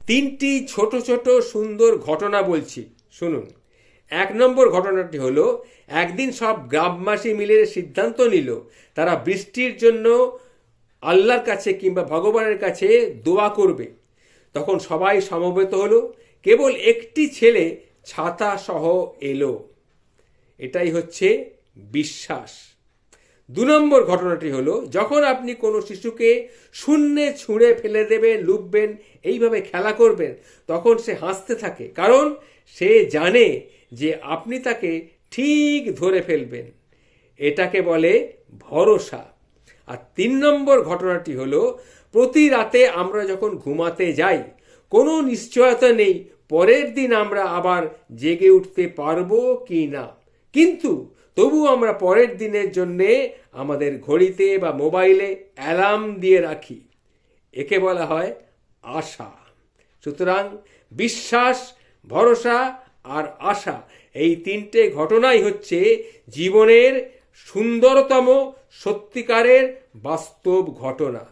তিনটি ছোট ছোট সুন্দর ঘটনা বলছি, শুনুন। 1 নম্বর ঘটনাটি হলো, একদিন সব গ্রামবাসী মিলে সিদ্ধান্ত নিল তারা বৃষ্টির জন্য আল্লাহর কাছে কিংবা ভগবানের কাছে দোয়া করবে। তখন সবাই সমবেত হলো, কেবল একটি ছেলে ছাতা সহ এলো। এটাই হচ্ছে বিশ্বাস। 2 নম্বর ঘটনাটি হলো, যখন আপনি কোনো শিশুকে শূন্যে ছুঁড়ে ফেলে দেবেন, লুববেন, এইভাবে খেলা করবেন, তখন সে হাসতে থাকে, কারণ সে জানে যে আপনি তাকে ঠিক ধরে ফেলবেন। এটাকে বলে ভরসা। আর 3 নম্বর ঘটনাটি হলো, প্রতি রাতে আমরা যখন ঘুমাতে যাই, কোনো নিশ্চয়তা নেই পরের দিন আমরা আবার জেগে উঠতে পারবো কি না, কিন্তু তবু আমরা পরের দিনের জন্যে আমাদের ঘড়িতে বা মোবাইলে অ্যালার্ম দিয়ে রাখি। একে বলা হয় আশা। সুতরাং বিশ্বাস, ভরসা আর আশা, এই 3টে ঘটনাই হচ্ছে জীবনের সুন্দরতম সত্যিকারের বাস্তব ঘটনা।